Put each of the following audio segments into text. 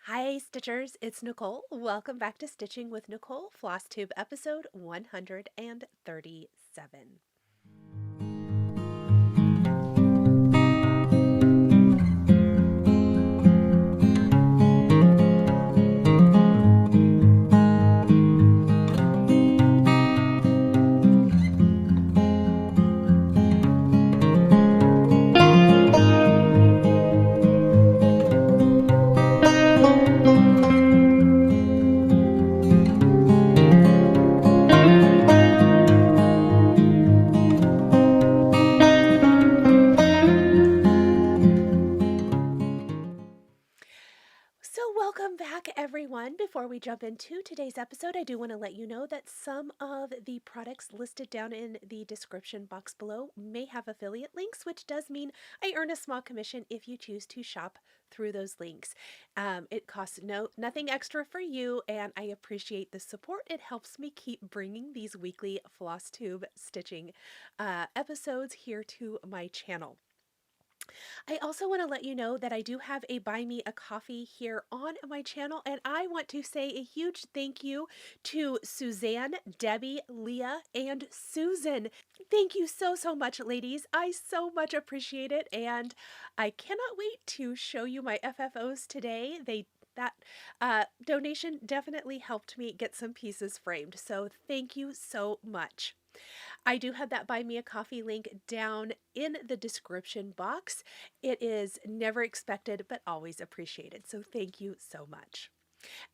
Hi Stitchers, it's Nicole. Welcome back to Stitching with Nicole, Flosstube episode 137. So welcome back everyone. Before we jump into today's episode, I do want to let you know that some of the products listed down in the description box below may have affiliate links, which does mean I earn a small commission if you choose to shop through those links. It costs nothing extra for you, and I appreciate the support. It helps me keep bringing these weekly Flosstube stitching episodes here to my channel. I also want to let you know that I do have a Buy Me a Coffee here on my channel, and I want to say a huge thank you to Suzanne, Debbie, Leah, and Susan. Thank you so much, ladies. I so much appreciate it, and I cannot wait to show you my FFOs today. That donation definitely helped me get some pieces framed, so thank you so much. I do have that Buy Me a Coffee link down in the description box. It is never expected, but always appreciated. So thank you so much.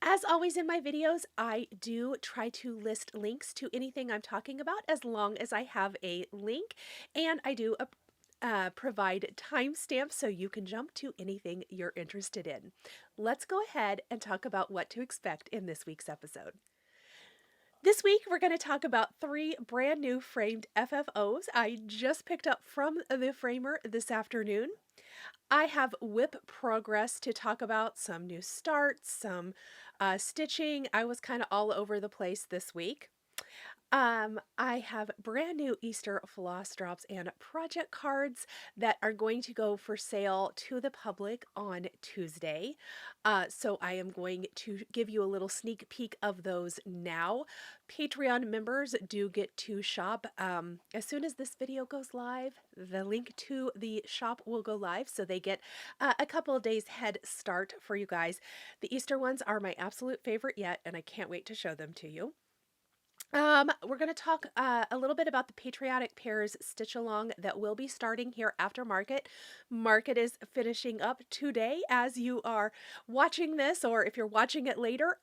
As always in my videos, I do try to list links to anything I'm talking about as long as I have a link, and I do provide timestamps so you can jump to anything you're interested in. Let's go ahead and talk about what to expect in this week's episode. This week, we're going to talk about 3 brand new framed FFOs I just picked up from the framer this afternoon. I have whip progress to talk about, some new starts, some stitching. I was kind of all over the place this week. I have brand new Easter floss drops and project cards that are going to go for sale to the public on Tuesday. So I am going to give you a little sneak peek of those now. Patreon members do get to shop. As soon as this video goes live, the link to the shop will go live, so they get a couple of days head start for you guys. The Easter ones are my absolute favorite yet, and I can't wait to show them to you. We're going to talk a little bit about the Patriotic Pairs stitch along that will be starting here after market. Market is finishing up today as you are watching this, or if you're watching it later,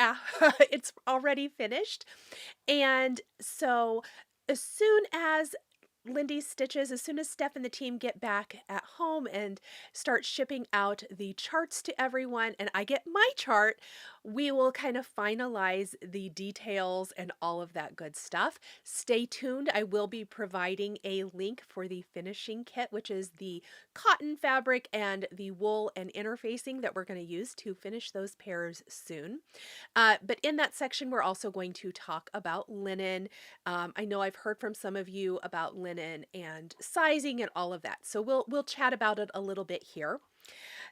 it's already finished. And so as soon as Lindy's stitches, as soon as Steph and the team get back at home and start shipping out the charts to everyone, and I get my chart, we will kind of finalize the details and all of that good stuff. Stay tuned. I will be providing a link for the finishing kit, which is the cotton fabric and the wool and interfacing that we're going to use to finish those pairs soon. But in that section, we're also going to talk about linen. I know I've heard from some of you about linen and sizing and all of that. So we'll chat about it a little bit here.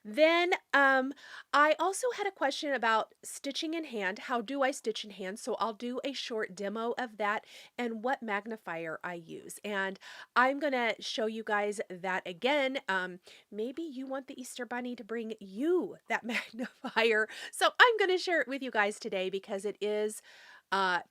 Then I also had a question about stitching in hand. How do I stitch in hand? So I'll do a short demo of that and what magnifier I use. And I'm going to show you guys that again. Maybe you want the Easter Bunny to bring you that magnifier. So I'm going to share it with you guys today because it is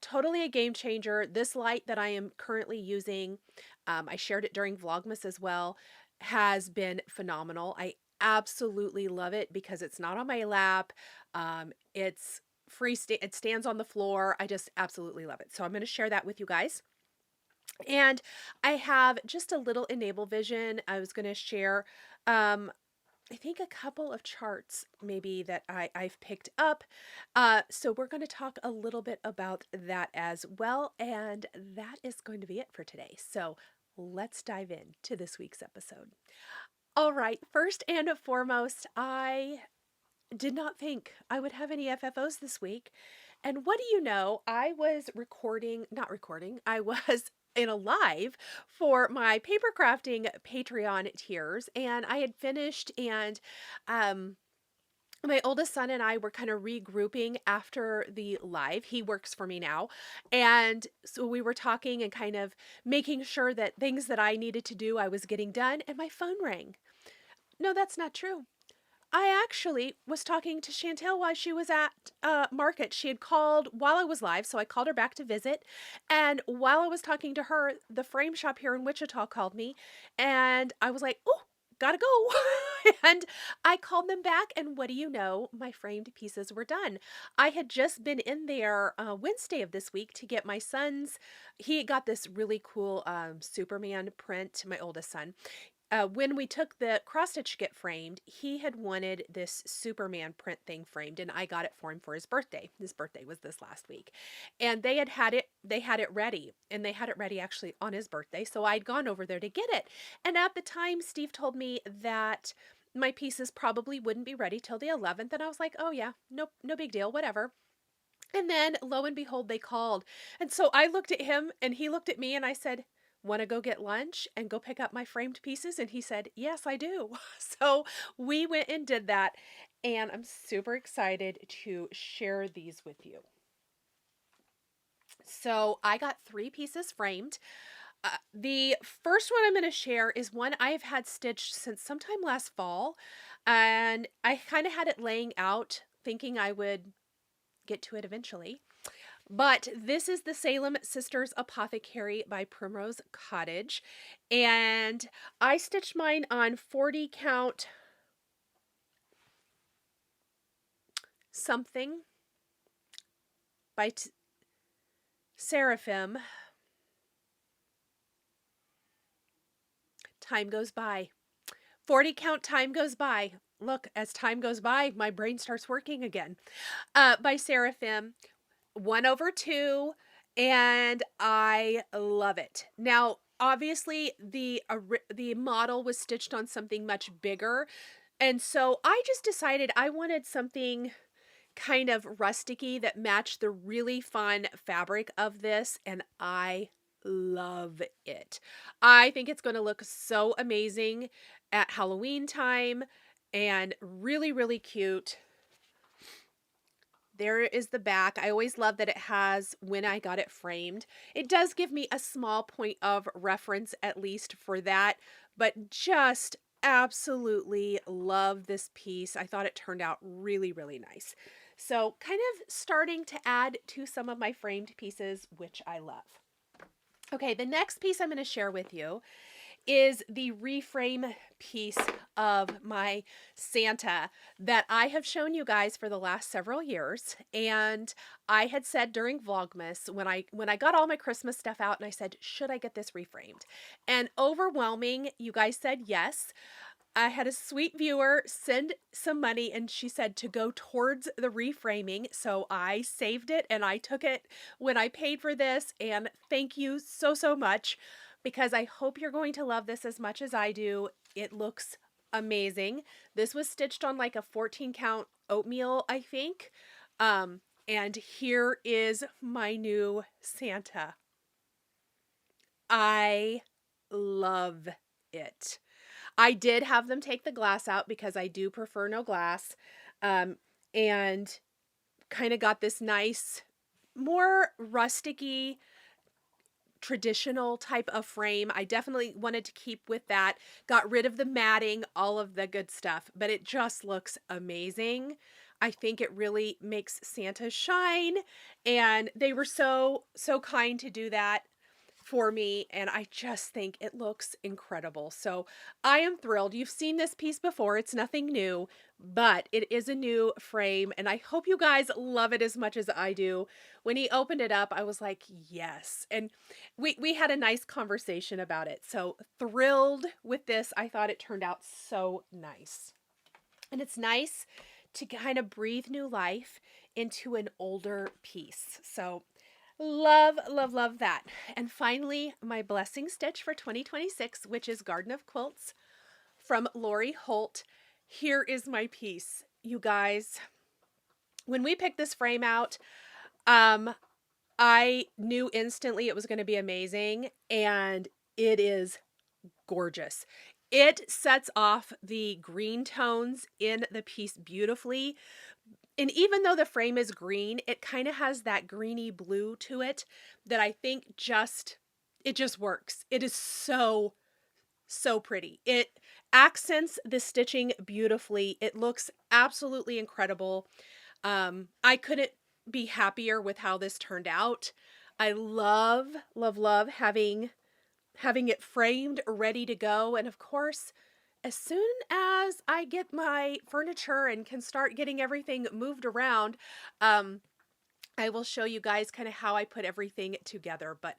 totally a game changer. This light that I am currently using, I shared it during Vlogmas as well, has been phenomenal. I absolutely love it because it's not on my lap. It's it stands on the floor. I just absolutely love it. So I'm going to share that with you guys. And I have just a little enable vision. I was going to share, I think a couple of charts maybe that I've picked up. So we're going to talk a little bit about that as well. And that is going to be it for today. So let's dive into this week's episode. All right, first and foremost, I did not think I would have any FFOs this week. And what do you know? I was I was in a live for my paper crafting Patreon tiers, and I had finished and my oldest son and I were kind of regrouping after the live. He works for me now. And so we were talking and kind of making sure that things that I needed to do, I was getting done, and my phone rang. No, that's not true. I actually was talking to Chantel while she was at market. She had called while I was live, so I called her back to visit. And while I was talking to her, the frame shop here in Wichita called me, and I was like, "Oh, gotta go." And I called them back, and what do you know? My framed pieces were done. I had just been in there Wednesday of this week to get my son's. He got this really cool Superman print, my oldest son. When we took the cross stitch to get framed, he had wanted this Superman print thing framed, and I got it for him for his birthday. His birthday was this last week, and they had it ready, and they had it ready actually on his birthday. So I'd gone over there to get it, and at the time, Steve told me that my pieces probably wouldn't be ready till the 11th, and I was like, oh yeah, nope, no big deal, whatever. And then lo and behold, they called, and so I looked at him, and he looked at me, and I said, want to go get lunch and go pick up my framed pieces? And he said, yes, I do. So we went and did that. And I'm super excited to share these with you. So I got 3 pieces framed. The first one I'm going to share is one I've had stitched since sometime last fall. And I kind of had it laying out thinking I would get to it eventually. But this is the Salem Sisters Apothecary by Primrose Cottage. And I stitched mine on 40 count something by Seraphim. Time goes by. 40 count time goes by. Look, as time goes by, my brain starts working again. By Seraphim. 1/2, and I love it. Now, obviously, the model was stitched on something much bigger, and so I just decided I wanted something kind of rusticy that matched the really fun fabric of this, and I love it. I think it's going to look so amazing at Halloween time, and really, really cute. There is the back. I always love that it has when I got it framed. It does give me a small point of reference, at least for that, but just absolutely love this piece. I thought it turned out really, really nice. So kind of starting to add to some of my framed pieces, which I love. Okay, the next piece I'm going to share with you is the reframe piece of my Santa that I have shown you guys for the last several years. And I had said during Vlogmas, when I got all my Christmas stuff out, and I said, should I get this reframed? And overwhelming, you guys said yes. I had a sweet viewer send some money, and she said to go towards the reframing. So I saved it and I took it when I paid for this. And thank you so, so much, because I hope you're going to love this as much as I do. It looks amazing. This was stitched on like a 14 count oatmeal, I think. And here is my new Santa. I love it. I did have them take the glass out because I do prefer no glass. And kind of got this nice, more rusticy, traditional type of frame. I definitely wanted to keep with that. Got rid of the matting, all of the good stuff, but it just looks amazing. I think it really makes Santa shine, and they were so kind to do that for me, and I just think it looks incredible. So I am thrilled. You've seen this piece before. It's nothing new, but it is a new frame, and I hope you guys love it as much as I do. When he opened it up, I was like, yes. And we had a nice conversation about it. So thrilled with this. I thought it turned out so nice. And it's nice to kind of breathe new life into an older piece. So love, love, love that. And finally, my blessing stitch for 2026, which is Garden of Quilts from Lori Holt. Here is my piece, you guys. When we picked this frame out, I knew instantly it was going to be amazing, and it is gorgeous. It sets off the green tones in the piece beautifully. And even though the frame is green, it kind of has that greeny blue to it that I think it just works. It is so, so pretty. It accents the stitching beautifully. It looks absolutely incredible. I couldn't be happier with how this turned out. I love, love, love having it framed, ready to go. And of course, as soon as I get my furniture and can start getting everything moved around, I will show you guys kind of how I put everything together. But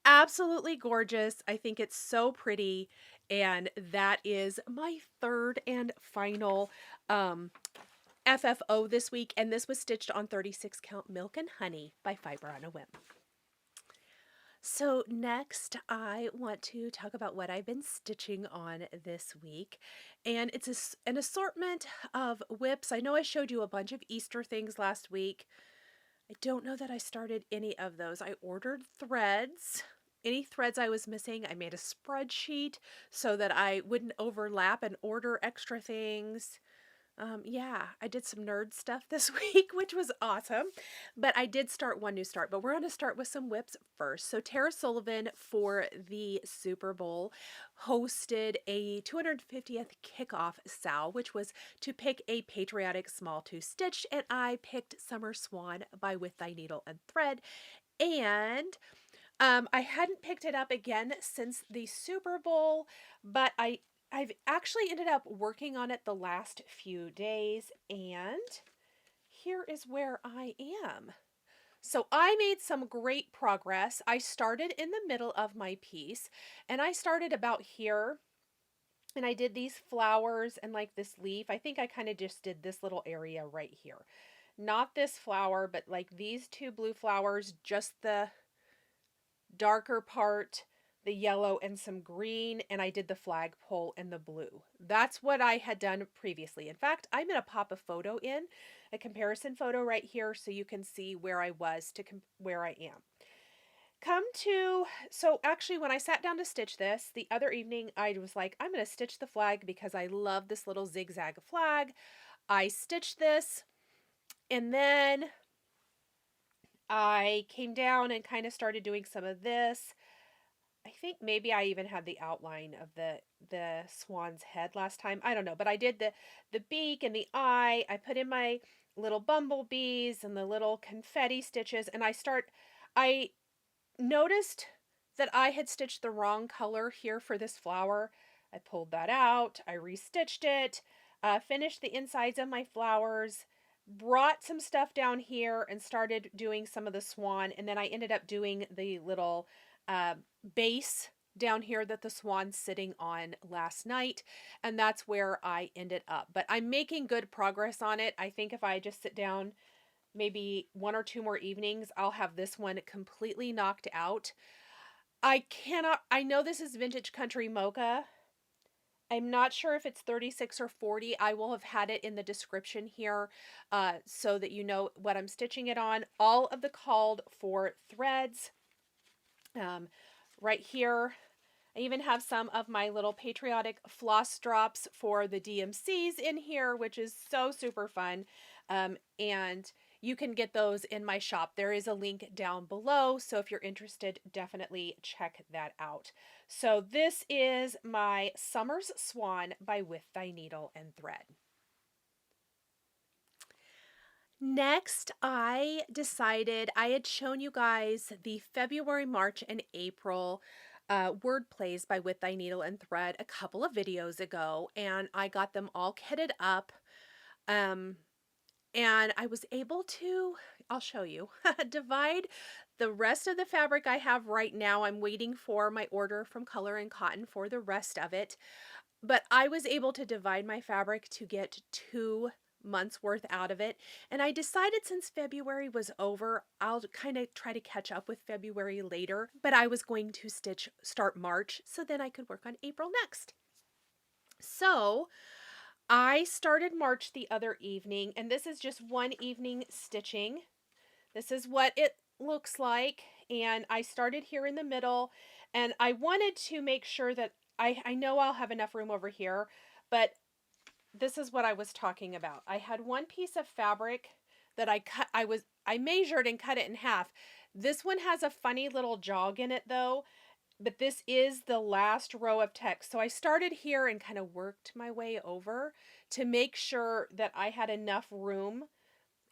absolutely gorgeous. I think it's so pretty. And that is my third and final FFO this week. And this was stitched on 36 count Milk and Honey by Fiber on a Whim. So next, I want to talk about what I've been stitching on this week. And it's an assortment of whips. I know I showed you a bunch of Easter things last week. I don't know that I started any of those. I ordered threads. Any threads I was missing, I made a spreadsheet so that I wouldn't overlap and order extra things. Yeah, I did some nerd stuff this week, which was awesome. But I did start one new start, but we're going to start with some whips first. So Tara Sullivan for the Super Bowl hosted a 250th kickoff sal, which was to pick a patriotic small two stitch, and I picked Summer Swan by With Thy Needle and Thread. And I hadn't picked it up again since the Super Bowl, but I've actually ended up working on it the last few days, and here is where I am. So I made some great progress. I started in the middle of my piece, and I started about here, and I did these flowers and like this leaf. I think I kind of just did this little area right here. Not this flower, but like these two blue flowers, just the darker part, the yellow and some green, and I did the flagpole and the blue. That's what I had done previously. In fact, I'm going to pop a photo in, a comparison photo right here so you can see where I was to where I am. So actually when I sat down to stitch this, the other evening I was like, I'm going to stitch the flag because I love this little zigzag flag. I stitched this, and then I came down and kind of started doing some of this. I think maybe I even had the outline of the swan's head last time. I don't know, but I did the beak and the eye. I put in my little bumblebees and the little confetti stitches, and I noticed that I had stitched the wrong color here for this flower. I pulled that out. I restitched it, finished the insides of my flowers, brought some stuff down here and started doing some of the swan, and then I ended up doing the little base down here that the swan's sitting on last night, and that's where I ended up. But I'm making good progress on it. I think if I just sit down maybe one or two more evenings, I'll have this one completely knocked out. I know this is Vintage Country Mocha. I'm not sure if it's 36 or 40. I will have had it in the description here so that you know what I'm stitching it on. All of the called for threads. Right here, I even have some of my little patriotic floss drops for the DMCs in here, which is so super fun. And you can get those in my shop. There is a link down below, so if you're interested, definitely check that out. So this is my Summer's Swan by With Thy Needle and Thread. Next, I decided I had shown you guys the February, March, and April word plays by With Thy Needle and Thread a couple of videos ago, and I got them all kitted up. And I was able to, I'll show you, divide the rest of the fabric I have right now. I'm waiting for my order from Color and Cotton for the rest of it. But I was able to divide my fabric to get 2 months worth out of it. And I decided since February was over, I'll kind of try to catch up with February later. But I was going to start March so then I could work on April next. So I started March the other evening, and this is just one evening stitching. This is what it looks like, and I started here in the middle, and I wanted to make sure that I know I'll have enough room over here, but this is what I was talking about. I had one piece of fabric that I measured and cut it in half. This one has a funny little jog in it though, but this is the last row of text. So I started here and kind of worked my way over to make sure that I had enough room.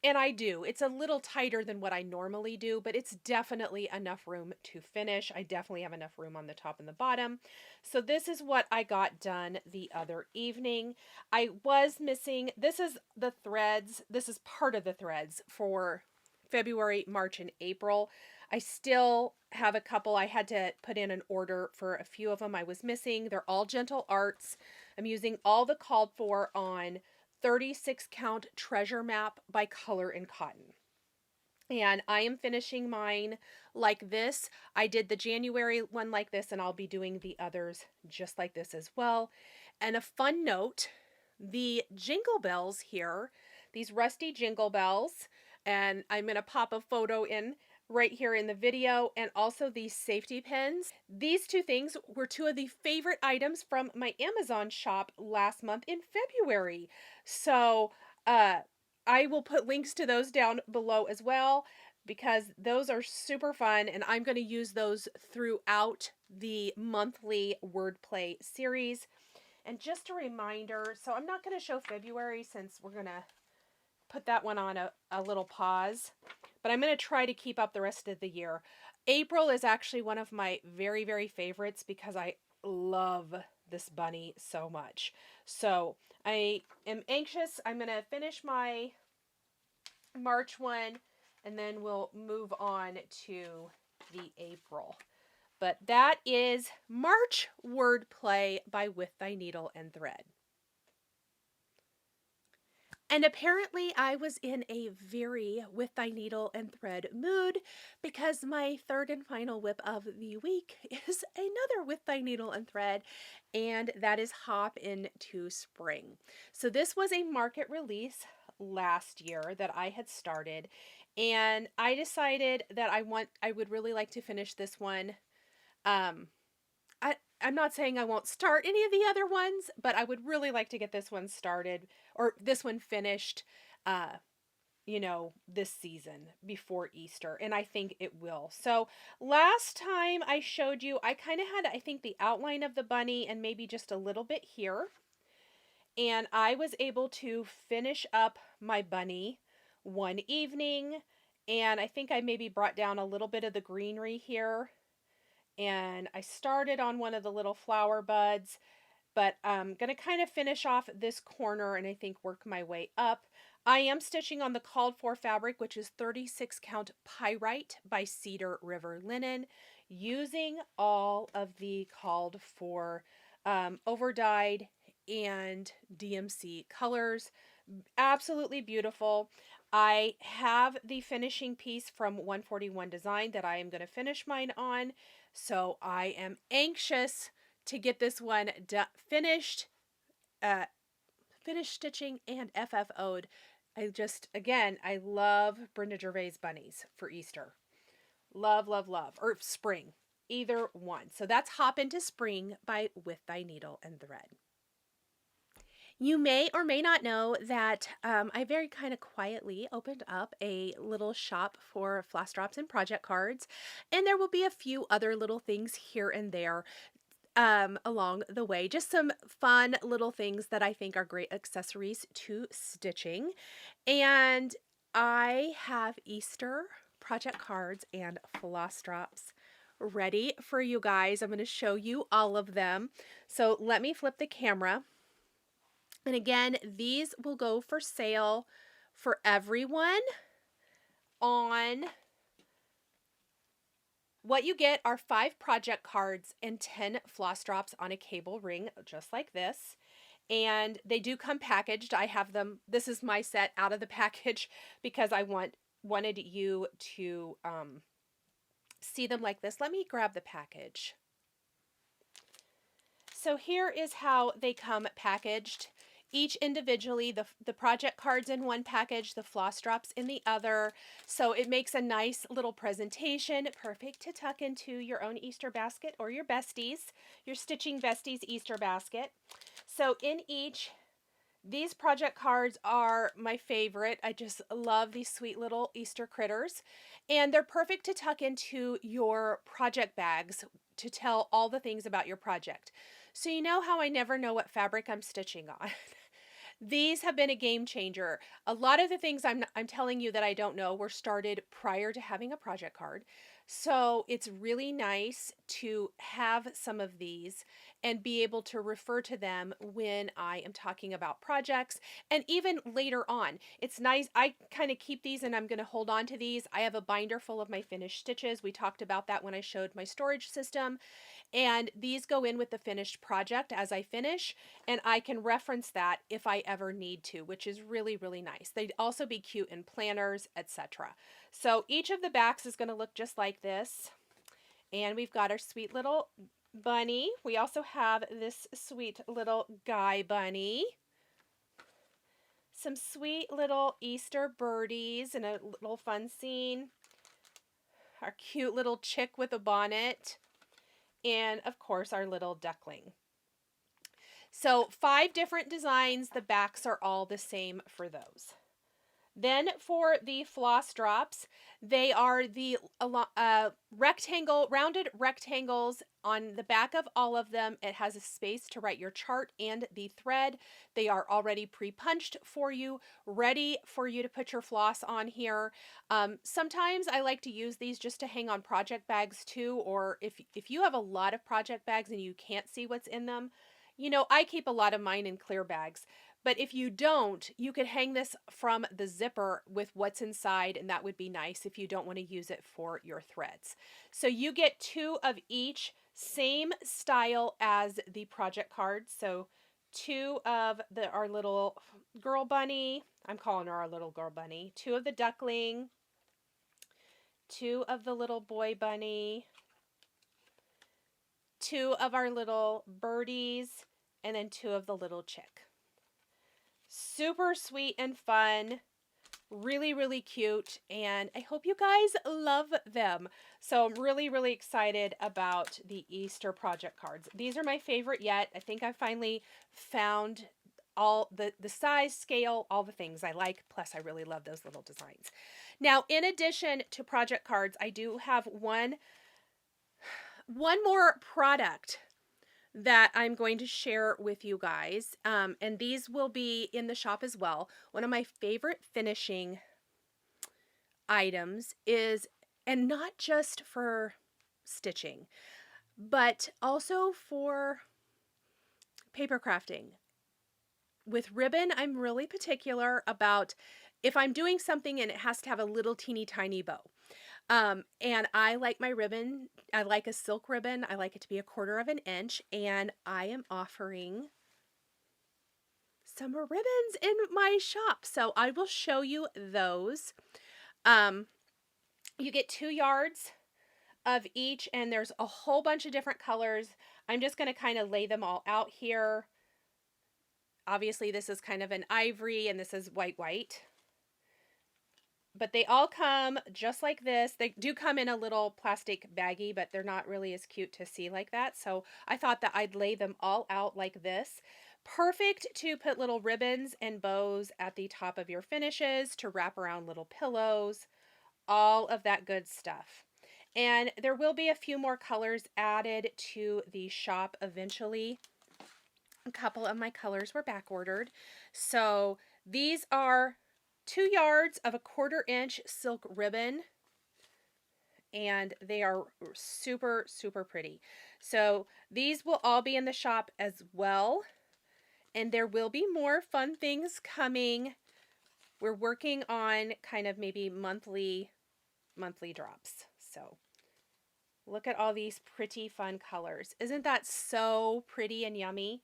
And I do. It's a little tighter than what I normally do, but it's definitely enough room to finish. I definitely have enough room on the top and the bottom. So this is what I got done the other evening. I was missing, this is the threads. This is part of the threads for February, March, and April. I still have a couple. I had to put in an order for a few of them I was missing. They're all Gentle Arts. I'm using all the called for on 36 count treasure map by Color and Cotton. And I am finishing mine like this. I did the January one like this, and I'll be doing the others just like this as well. And a fun note, the jingle bells here, these rusty jingle bells, and I'm going to pop a photo in right here in the video, and also these safety pins. These two things were two of the favorite items from my Amazon shop last month in February. So I will put links to those down below as well, because those are super fun, and I'm going to use those throughout the monthly wordplay series. And just a reminder, so I'm not going to show February since we're going to put that one on a little pause, but I'm going to try to keep up the rest of the year. April is actually one of my very, very favorites because I love this bunny so much. So I am anxious. I'm going to finish my March one, and then we'll move on to the April. But that is March wordplay by With Thy Needle and Thread. And apparently I was in a very With Thy Needle and Thread mood, because my third and final whip of the week is another With Thy Needle and Thread, and that is Hop into Spring. So this was a market release last year that I had started, and I decided that I would really like to finish this one. I'm not saying I won't start any of the other ones, but I would really like to get this one started, or this one finished, this season before Easter, and I think it will. So last time I showed you, I kind of had, I think, the outline of the bunny and maybe just a little bit here, and I was able to finish up my bunny one evening, and I think I maybe brought down a little bit of the greenery here. And I started on one of the little flower buds, but I'm going to kind of finish off this corner and I think work my way up. I am stitching on the called for fabric, which is 36 count Pyrite by Cedar River Linen, using all of the called for overdyed and DMC colors. Absolutely beautiful. I have the finishing piece from 141 Design that I am going to finish mine on. So I am anxious to get this one finished stitching and FFO'd. I love Brenda Gervais bunnies for Easter. Love, love, love. Or spring. Either one. So that's Hop into Spring by With Thy Needle and Thread. You may or may not know that I very kind of quietly opened up a little shop for floss drops and project cards, and there will be a few other little things here and there along the way. Just some fun little things that I think are great accessories to stitching. And I have Easter project cards and floss drops ready for you guys. I'm going to show you all of them. So let me flip the camera. And again, these will go for sale for everyone on what you get are 5 project cards and 10 floss drops on a cable ring, just like this. And they do come packaged. I have them. This is my set out of the package because I wanted you to see them like this. Let me grab the package. So here is how they come packaged. each individually, the project cards in one package, the floss drops in the other. So it makes a nice little presentation, perfect to tuck into your own Easter basket or your besties, your Stitching Besties Easter basket. So in each, these project cards are my favorite. I just love these sweet little Easter critters. And they're perfect to tuck into your project bags to tell all the things about your project. So you know how I never know what fabric I'm stitching on. These have been a game changer. A lot of the things I'm telling you that I don't know were started prior to having a project card. So it's really nice to have some of these and be able to refer to them when I am talking about projects and even later on. It's nice. I kind of keep these and I'm going to hold on to these. I have a binder full of my finished stitches. We talked about that when I showed my storage system. And these go in with the finished project as I finish, and I can reference that if I ever need to, which is really, really nice. They'd also be cute in planners, etc. So each of the backs is going to look just like this. And we've got our sweet little bunny. We also have this sweet little guy bunny. Some sweet little Easter birdies and a little fun scene. Our cute little chick with a bonnet. And of course our little duckling. So 5 different designs. The backs are all the same for those. Then for the floss drops, they are the rounded rectangles on the back of all of them. It has a space to write your chart and the thread. They are already pre-punched for you, ready for you to put your floss on here. Sometimes I like to use these just to hang on project bags too, or if you have a lot of project bags and you can't see what's in them, you know, I keep a lot of mine in clear bags. But if you don't, you could hang this from the zipper with what's inside, and that would be nice if you don't want to use it for your threads. So you get 2 of each, same style as the project cards. So 2 of our little girl bunny. I'm calling her our little girl bunny. 2 of the duckling. 2 of the little boy bunny. 2 of our little birdies. And then 2 of the little chick. Super sweet and fun, really, really cute, and I hope you guys love them. So I'm really, really excited about the Easter project cards. These are my favorite yet. I think I finally found all the size, scale, all the things I like, plus I really love those little designs. Now, in addition to project cards, I do have one more product that I'm going to share with you guys. And these will be in the shop as well. One of my favorite finishing items is, and not just for stitching, but also for paper crafting. With ribbon, I'm really particular about if I'm doing something and it has to have a little teeny tiny bow. And I like my ribbon, I like a silk ribbon, I like it to be 1/4 of an inch, and I am offering summer ribbons in my shop. So I will show you those. You get 2 yards of each, and there's a whole bunch of different colors. I'm just going to kind of lay them all out here. Obviously, this is kind of an ivory, and this is white. But they all come just like this. They do come in a little plastic baggie, but they're not really as cute to see like that. So I thought that I'd lay them all out like this. Perfect to put little ribbons and bows at the top of your finishes, to wrap around little pillows, all of that good stuff. And there will be a few more colors added to the shop eventually. A couple of my colors were back ordered. So these are 2 yards of a 1/4 inch silk ribbon, and they are super, super pretty. So these will all be in the shop as well, and there will be more fun things coming. We're working on kind of maybe monthly drops. So look at all these pretty fun colors. Isn't that so pretty and yummy?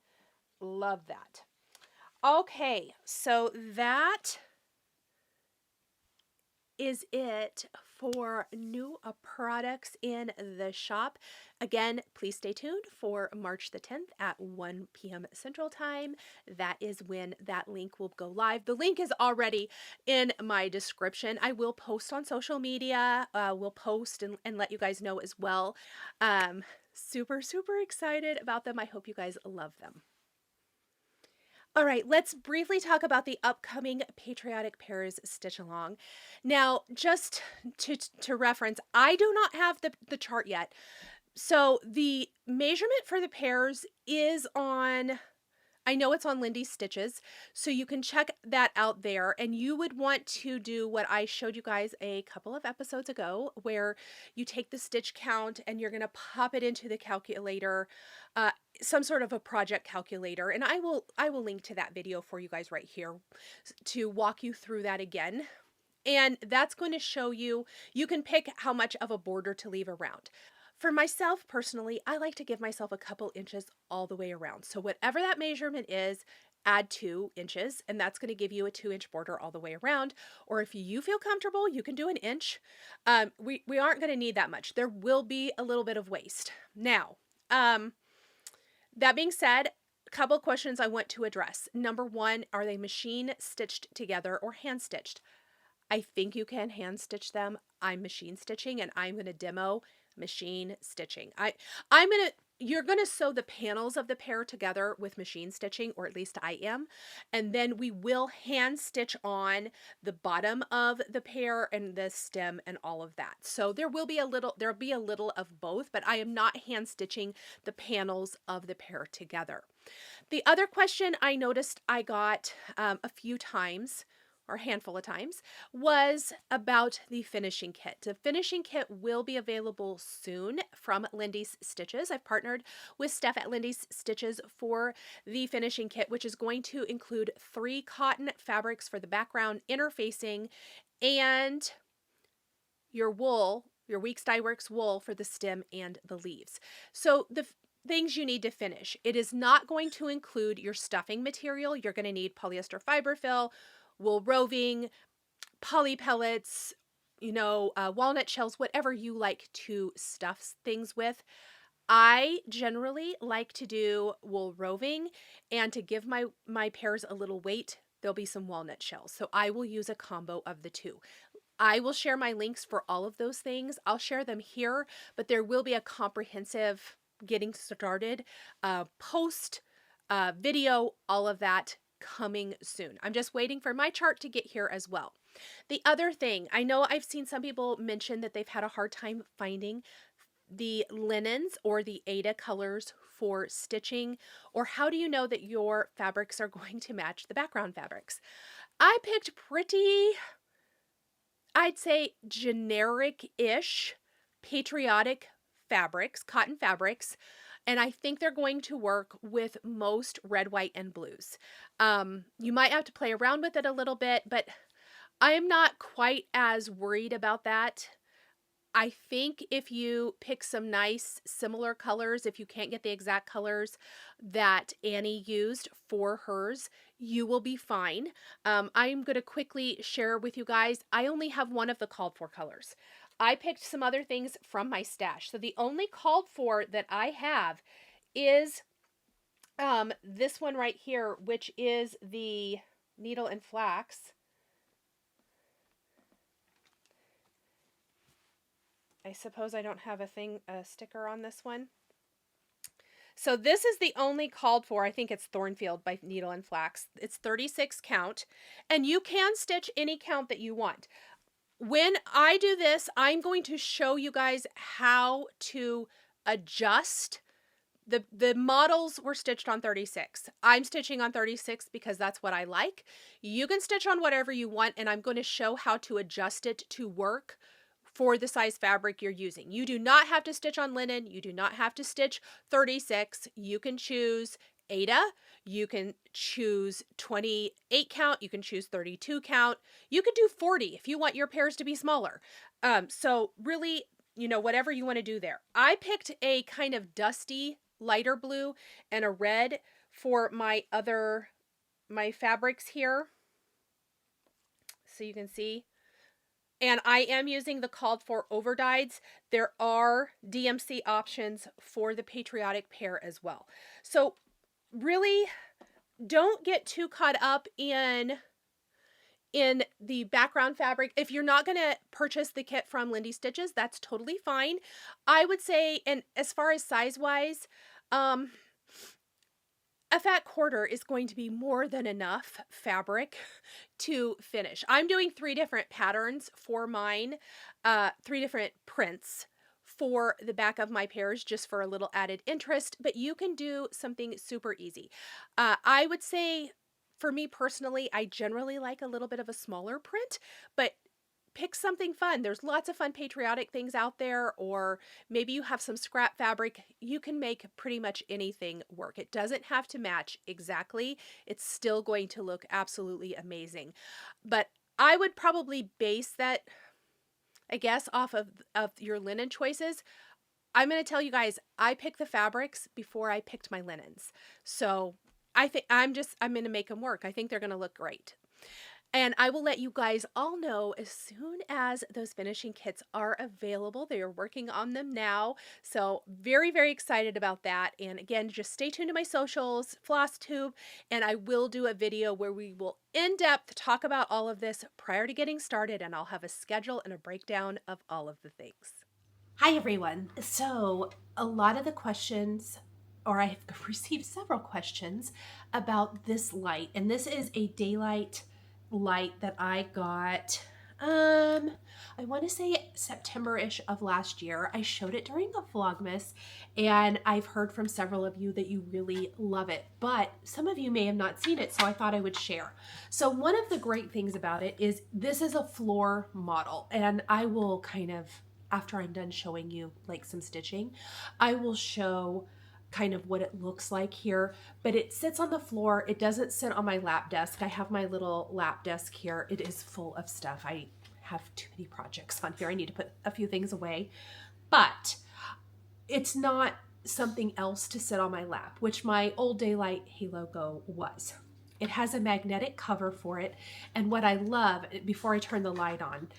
Love that. Okay, so that is it for new products in the shop. Again, please stay tuned for March the 10th at 1 p.m. Central Time. That is when that link will go live. The link is already in my description. I will post on social media. We'll post and let you guys know as well. Super, super excited about them. I hope you guys love them. All right, let's briefly talk about the upcoming Patriotic Pairs Stitch Along. Now, just to reference, I do not have the chart yet. So the measurement for the pairs is on, I know it's on Lindy's Stitches, so you can check that out there. And you would want to do what I showed you guys a couple of episodes ago, where you take the stitch count and you're going to pop it into the calculator, some sort of a project calculator. And I will link to that video for you guys right here to walk you through that again. And that's going to show you, you can pick how much of a border to leave around. For myself personally, I like to give myself a couple inches all the way around. So whatever that measurement is, add 2 inches, and that's going to give you a 2-inch border all the way around. Or if you feel comfortable, you can do an inch. We aren't going to need that much. There will be a little bit of waste. Now, that being said, a couple of questions I want to address. Number 1, are they machine stitched together or hand stitched? I think you can hand stitch them. I'm machine stitching, and I'm going to demo machine stitching. You're going to sew the panels of the pair together with machine stitching, or at least I am. And then we will hand stitch on the bottom of the pair and the stem and all of that. So there'll be a little of both, but I am not hand stitching the panels of the pair together. The other question I noticed I got a few times, or a handful of times, was about the finishing kit. The finishing kit will be available soon from Lindy's Stitches. I've partnered with Steph at Lindy's Stitches for the finishing kit, which is going to include 3 cotton fabrics for the background, interfacing, and your wool, your Weeks Dye Works wool for the stem and the leaves. So the things you need to finish. It is not going to include your stuffing material. You're going to need polyester fiber fill, wool roving, poly pellets, walnut shells, whatever you like to stuff things with. I generally like to do wool roving, and to give my pairs a little weight, there'll be some walnut shells. So I will use a combo of the two. I will share my links for all of those things. I'll share them here, but there will be a comprehensive getting started post video, all of that coming soon. I'm just waiting for my chart to get here as well. The other thing, I know I've seen some people mention that they've had a hard time finding the linens or the Aida colors for stitching, or how do you know that your fabrics are going to match the background fabrics? I picked pretty, I'd say, generic-ish patriotic fabrics, cotton fabrics, and I think they're going to work with most red, white, and blues. You might have to play around with it a little bit, but I'm not quite as worried about that. I think if you pick some nice similar colors, if you can't get the exact colors that Annie used for hers, you will be fine. I'm going to quickly share with you guys, I only have one of the called for colors. I picked some other things from my stash. So the only called for that I have is this one right here, which is the Needle and Flax. I suppose I don't have a sticker on this one. So this is the only called for. I think it's Thornfield by Needle and Flax. It's 36 count, and you can stitch any count that you want. When I do this, I'm going to show you guys how to adjust. The models were stitched on 36. I'm stitching on 36 because that's what I like. You can stitch on whatever you want, and I'm going to show how to adjust it to work for the size fabric you're using. You do not have to stitch on linen. You do not have to stitch 36. You can choose Aida. You can choose 28 count. You can choose 32 count. You could do 40 if you want your pairs to be smaller. So really, whatever you want to do there. I picked a kind of dusty lighter blue and a red for my fabrics here. So you can see And I am using the called for overdyes. There are DMC options for the Patriotic Pair as well. So really don't get too caught up in the background fabric. If you're not going to purchase the kit from Lindy Stitches, that's totally fine. I would say, and as far as size wise, a fat quarter is going to be more than enough fabric to finish. I'm doing 3 different patterns for mine, 3 different prints for the back of my pairs, just for a little added interest, but you can do something super easy. I would say, for me personally, I generally like a little bit of a smaller print, but pick something fun. There's lots of fun patriotic things out there, or maybe you have some scrap fabric. You can make pretty much anything work. It doesn't have to match exactly. It's still going to look absolutely amazing. But I would probably base that, I guess, off of your linen choices. I'm going to tell you guys, I picked the fabrics before I picked my linens. So I think I'm going to make them work. I think they're going to look great. And I will let you guys all know as soon as those finishing kits are available. They are working on them now. So very, very excited about that. And again, just stay tuned to my socials, Flosstube, and I will do a video where we will in depth talk about all of this prior to getting started. And I'll have a schedule and a breakdown of all of the things. Hi, everyone. So a lot of the questions, or I have received several questions about this light. And this is a daylight light that I got, I want to say September-ish of last year. I showed it during a Vlogmas, and I've heard from several of you that you really love it, but some of you may have not seen it, so I thought I would share. So one of the great things about it is this is a floor model, and I will kind of, after I'm done showing you like some stitching, I will show kind of what it looks like here, but it sits on the floor. It doesn't sit on my lap desk. I have my little lap desk here. It is full of stuff. I have too many projects on here. I need to put a few things away, but it's not something else to sit on my lap, which my old Daylight Halo Go was. It has a magnetic cover for it. And what I love, before I turn the light on,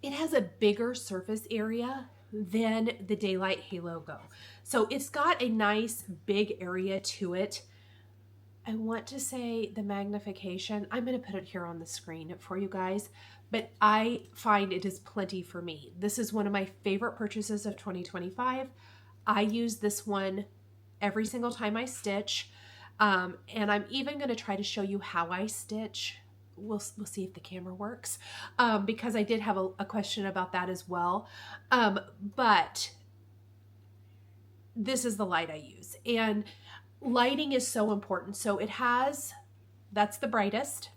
it has a bigger surface area than the Daylight Halo Go. So it's got a nice big area to it. I want to say the magnification, I'm going to put it here on the screen for you guys, but I find it is plenty for me. This is one of my favorite purchases of 2025. I use this one every single time I stitch. And I'm even going to try to show you how I stitch. We'll see if the camera works, because I did have a question about that as well. But this is the light I use, and lighting is so important. So it has, that's the brightest.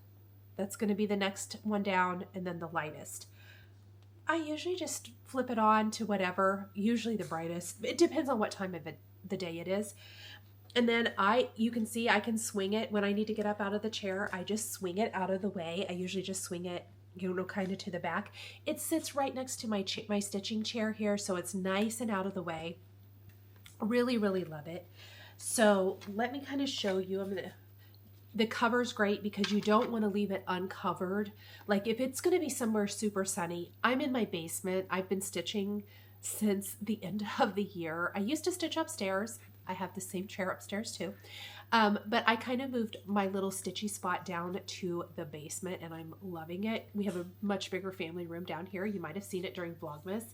That's going to be the next one down, and then the lightest. I usually just flip it on to whatever, usually the brightest. It depends on what time of the day it is. And then you can see I can swing it when I need to get up out of the chair. I just swing it out of the way. I usually just swing it, kind of to the back. It sits right next to my stitching chair here, so it's nice and out of the way. Really, really love it. So let me kind of show you. The cover's great because you don't want to leave it uncovered. Like if it's going to be somewhere super sunny, I'm in my basement. I've been stitching since the end of the year. I used to stitch upstairs. I have the same chair upstairs too. But I kind of moved my little stitchy spot down to the basement, and I'm loving it. We have a much bigger family room down here. You might have seen it during Vlogmas.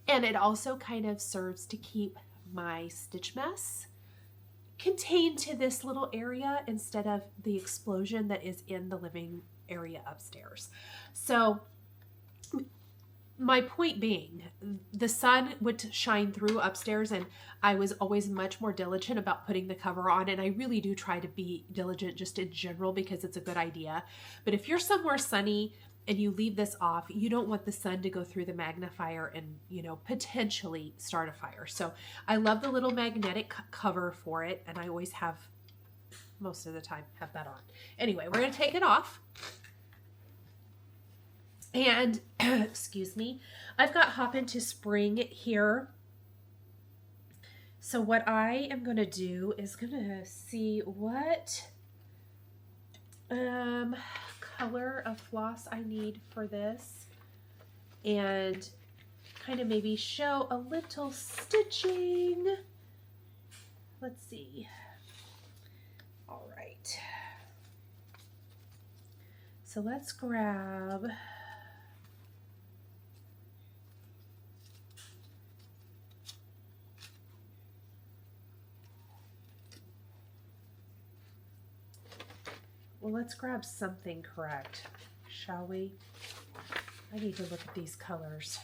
And it also kind of serves to keep my stitch mess contained to this little area instead of the explosion that is in the living area upstairs. So my point being, the sun would shine through upstairs, and I was always much more diligent about putting the cover on, and I really do try to be diligent just in general because it's a good idea. But if you're somewhere sunny and you leave this off, you don't want the sun to go through the magnifier and, potentially start a fire. So I love the little magnetic cover for it, and I always have, most of the time, have that on. Anyway, we're going to take it off. And, excuse me, I've got Hop into Spring here. So what I am going to do is going to see what color of floss I need for this and kind of maybe show a little stitching. Let's see. All right. So let's grab let's grab something correct, shall we? I need to look at these colors.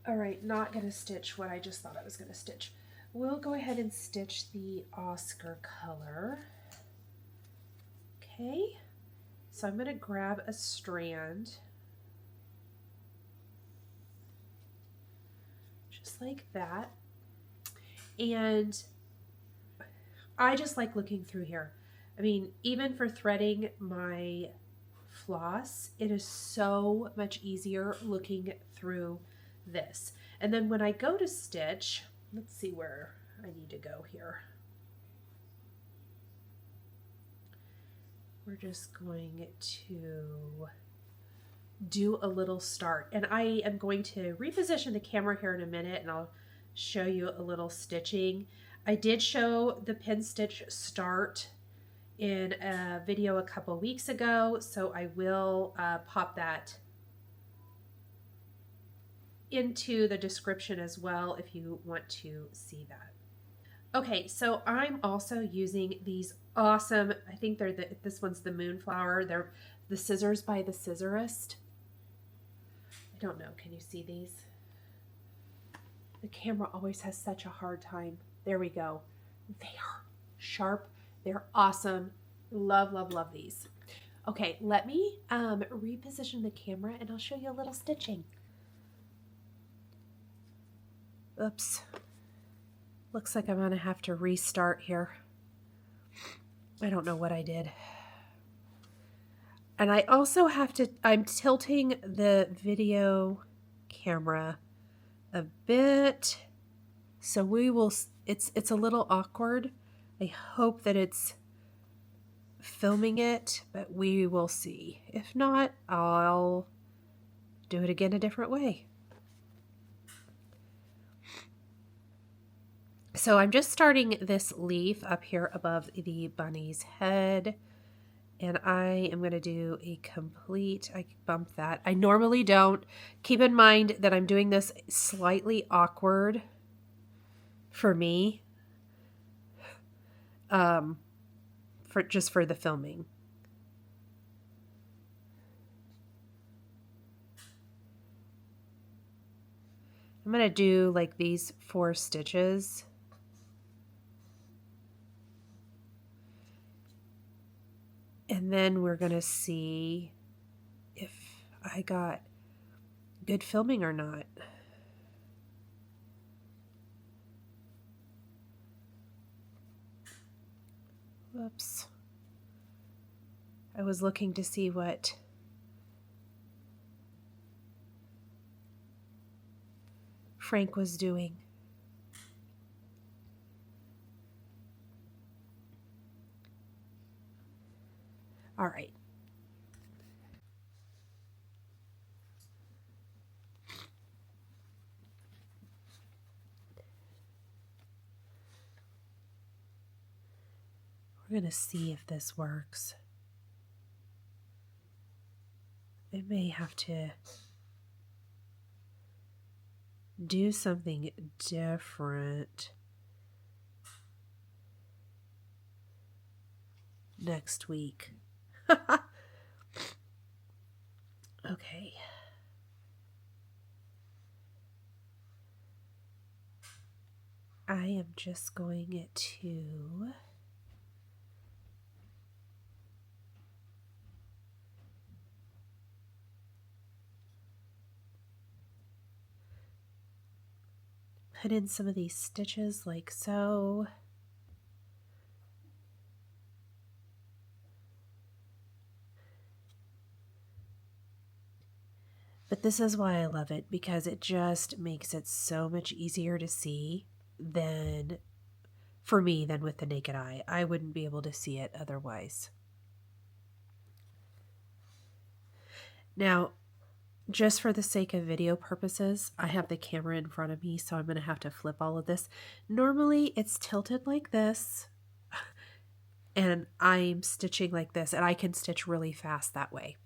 All right, not gonna stitch what I just thought I was gonna stitch. We'll go ahead and stitch the Oscar color. Okay, so I'm gonna grab a strand, just like that. And I just like looking through here. I mean, even for threading my floss, it is so much easier looking through this. And then when I go to stitch, let's see where I need to go here. We're just going to do a little start. And I am going to reposition the camera here in a minute and I'll show you a little stitching. I did show the pin stitch start in a video a couple weeks ago, so I will pop that into the description as well if you want to see that. Okay, so I'm also using these awesome, I think they're this one's the Moonflower. They're the scissors by the Scissorist. I don't know, can you see these? The camera always has such a hard time. There we go. They are sharp. They're awesome. Love, love, love these. Okay, let me reposition the camera and I'll show you a little stitching. Oops. Looks like I'm gonna have to restart here. I don't know what I did. And I also have to, I'm tilting the video camera a bit. So we will, it's a little awkward. I hope that it's filming it, but we will see. If not, I'll do it again a different way. So I'm just starting this leaf up here above the bunny's head, and I am going to do a complete, I bumped that. I normally don't. Keep in mind that I'm doing this slightly awkward for me, for the filming. I'm going to do like these 4 stitches. And then we're going to see if I got good filming or not. Whoops. I was looking to see what Frank was doing. All right. We're going to see if this works. I may have to do something different next week. Okay. I am just going to put in some of these stitches like so. But this is why I love it, because it just makes it so much easier to see than for me than with the naked eye. I wouldn't be able to see it otherwise. Now, just for the sake of video purposes, I have the camera in front of me, so I'm going to have to flip all of this. Normally, it's tilted like this, and I'm stitching like this, and I can stitch really fast that way.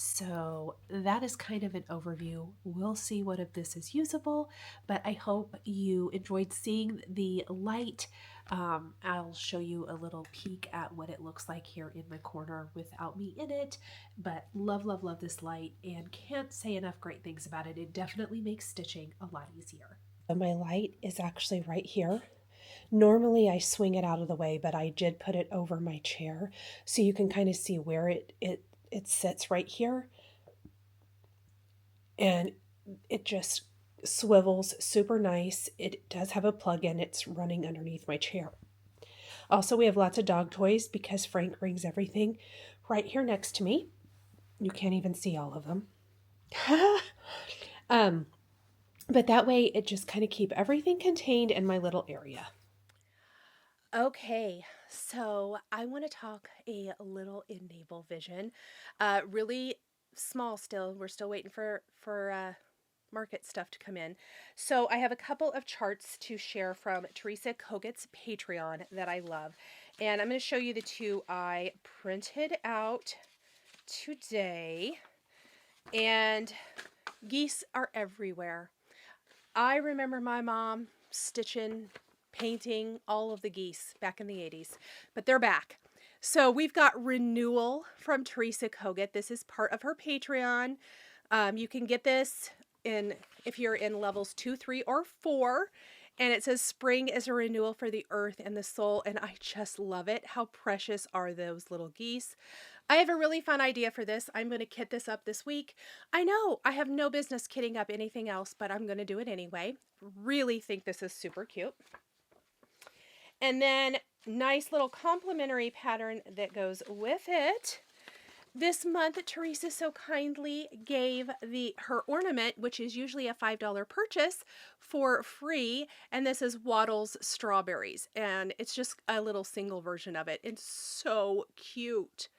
So that is kind of an overview. We'll see what of this is usable, but I hope you enjoyed seeing the light. I'll show you a little peek at what it looks like here in the corner without me in it, but love, love, love this light and can't say enough great things about it. It definitely makes stitching a lot easier. So my light is actually right here. Normally I swing it out of the way, but I did put it over my chair so you can kind of see where it sits right here, and it just swivels super nice. It does have a plug-in. It's running underneath my chair. Also, we have lots of dog toys because Frank brings everything right here next to me. You can't even see all of them. But that way it just kind of keep everything contained in my little area. Okay, so I want to talk a little enable vision. Really small still. We're still waiting for market stuff to come in. So I have a couple of charts to share from Teresa Koget's Patreon that I love. And I'm going to show you the two I printed out today. And geese are everywhere. I remember my mom stitching, painting all of the geese back in the 80s, but they're back. So we've got Renewal from Teresa Koget. This is part of her Patreon. You can get this if you're in levels 2, 3, or 4. And it says spring is a renewal for the earth and the soul. And I just love it. How precious are those little geese? I have a really fun idea for this. I'm going to kit this up this week. I know I have no business kitting up anything else, but I'm going to do it anyway. Really think this is super cute. And then nice little complimentary pattern that goes with it. This month, Teresa so kindly gave her ornament, which is usually a $5 purchase, for free. And this is Waddle's Strawberries. And it's just a little single version of it. It's so cute.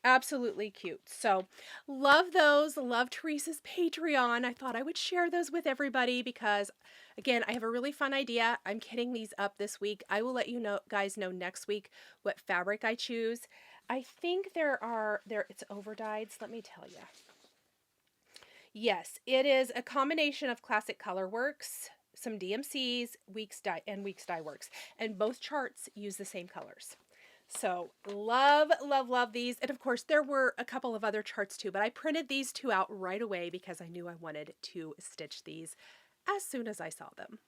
Absolutely cute. So love those. Love Teresa's Patreon. I thought I would share those with everybody because, again, I have a really fun idea. I'm kitting these up this week. I will let you guys know next week what fabric I choose. I think it's over-dyed. Let me tell you. Yes, it is a combination of Classic Colorworks, some DMCs, Weeks Dye Works, and both charts use the same colors. So love, love, love these. And of course, there were a couple of other charts too, but I printed these two out right away because I knew I wanted to stitch these as soon as I saw them.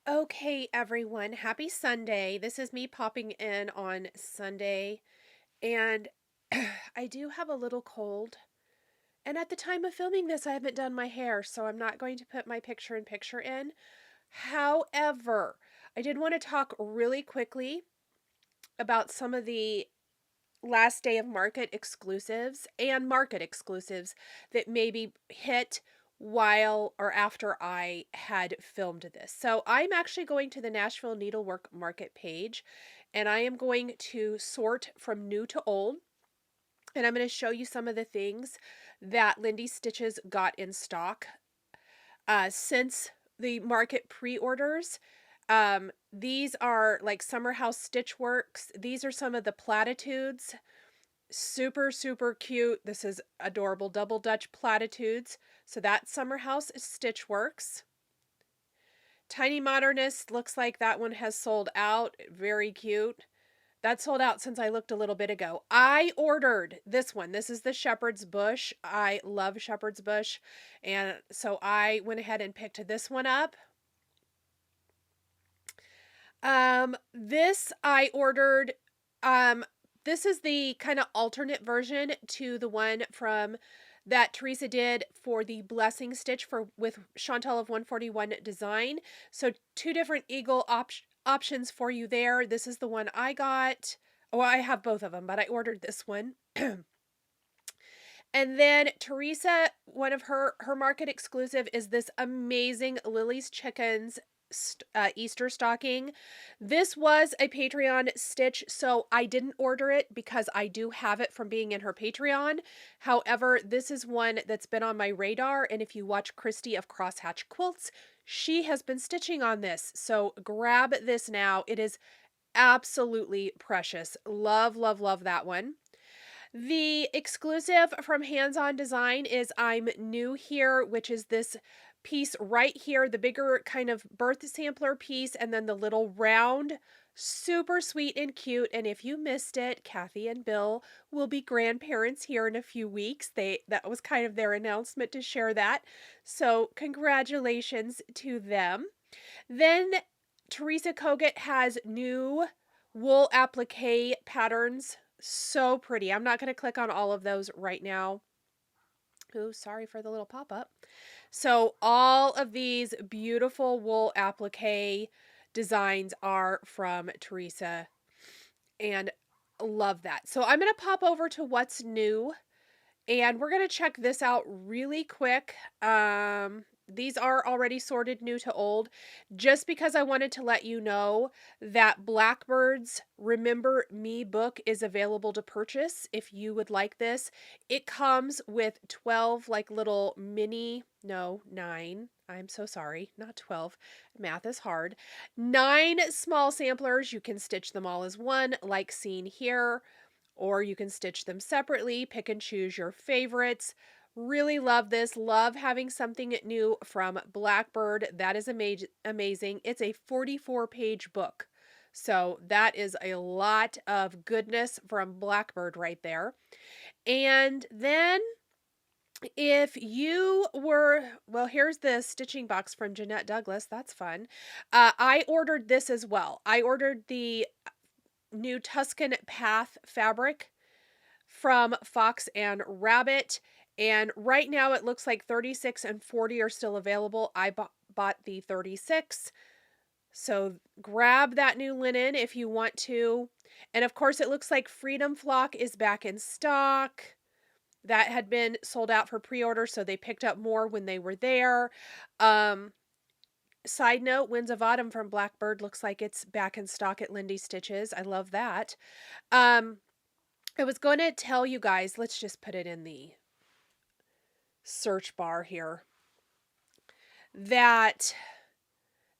Okay, everyone, happy Sunday. This is me popping in on Sunday, and I do have a little cold. And at the time of filming this, I haven't done my hair, so I'm not going to put my picture-in-picture in. However, I did want to talk really quickly about some of the last day of market exclusives and market exclusives that maybe hit while or after I had filmed this. So I'm actually going to the Nashville Needlework Market page, and I am going to sort from new to old. And I'm going to show you some of the things that Lindy Stitches got in stock since the market pre-orders. These are like Summer House Stitchworks. These are some of the platitudes. Super, super cute. This is adorable double Dutch platitudes. So that's Summer House Stitchworks. Tiny Modernist, looks like that one has sold out. Very cute. That sold out since I looked a little bit ago. I ordered this one. This is the Shepherd's Bush. I love Shepherd's Bush. And so I went ahead and picked this one up. This I ordered, this is the kind of alternate version to the one from that Teresa did for the Blessing Stitch with Chantal of 141 Design. So two different eagle options for you there. This is the one I got. Oh, I have both of them, but I ordered this one. And then Teresa, one of her market exclusive is this amazing Lily's Chickens Easter stocking. This was a Patreon stitch, so I didn't order it because I do have it from being in her Patreon. However, this is one that's been on my radar, and if you watch Christy of Crosshatch Quilts, she has been stitching on this, so grab this now. It is absolutely precious. Love, love, love that one. The exclusive from Hands On Design is I'm New Here, which is this piece right here, the bigger kind of birth sampler piece, and then the little round, super sweet and cute. And if you missed it, Kathy and Bill will be grandparents here in a few weeks. That was kind of their announcement to share that. So congratulations to them. Then Teresa Kogut has new wool applique patterns. So pretty. I'm not going to click on all of those right now. Ooh, sorry for the little pop-up. So all of these beautiful wool applique designs are from Teresa, and love that. So I'm going to pop over to what's new, and we're going to check this out really quick. These are already sorted new to old, just because I wanted to let you know that Blackbird's Remember Me book is available to purchase if you would like this. It comes with 12 like little mini, no, 9. I'm so sorry, not 12. Math is hard. 9 small samplers. You can stitch them all as one, like seen here, or you can stitch them separately. Pick and choose your favorites. Really love this. Love having something new from Blackbird. That is amazing. It's a 44-page book. So that is a lot of goodness from Blackbird right there. And then if you were, well, here's the stitching box from Jeanette Douglas. That's fun. I ordered this as well. I ordered the new Tuscan Path fabric from Fox and Rabbit. And right now it looks like 36 and 40 are still available. I bought the 36. So grab that new linen if you want to. And of course it looks like Freedom Flock is back in stock. That had been sold out for pre-order, so they picked up more when they were there. Side note, Winds of Autumn from Blackbird looks like it's back in stock at Lindy Stitches. I love that. I was going to tell you guys, let's just put it in the search bar here, that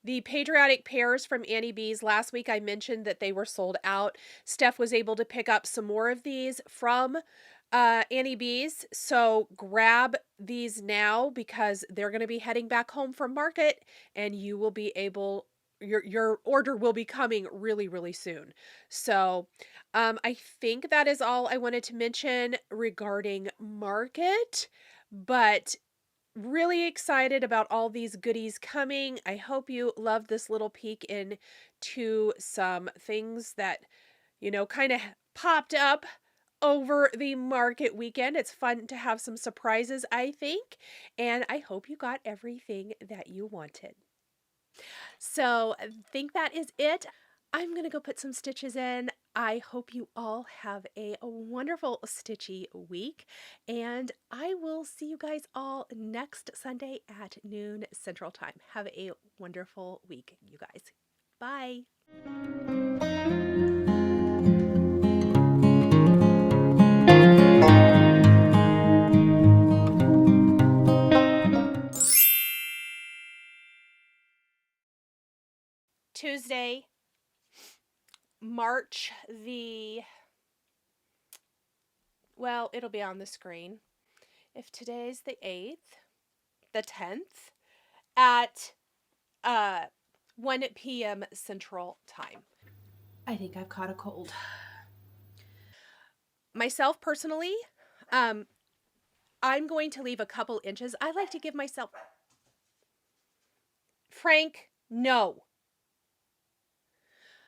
the Patriotic Pairs from Annie B's, last week I mentioned that they were sold out. Steph was able to pick up some more of these from Annie B's, so grab these now because they're going to be heading back home from market, and you will be able, your order will be coming really, really soon. So I think that is all I wanted to mention regarding market, but really excited about all these goodies coming. I hope you love this little peek into some things that, you know, kind of popped up over the market weekend. It's fun to have some surprises, I think, and I hope you got everything that you wanted. So I think that is it. I'm going to go put some stitches in. I hope you all have a wonderful stitchy week, and I will see you guys all next Sunday at noon Central Time. Have a wonderful week, you guys. Bye. Tuesday, March the, well, it'll be on the screen. If today's the 8th, the 10th, at 1 p.m. Central Time. I think I've caught a cold. Myself, personally, I'm going to leave a couple inches. I like to give myself... Frank, no.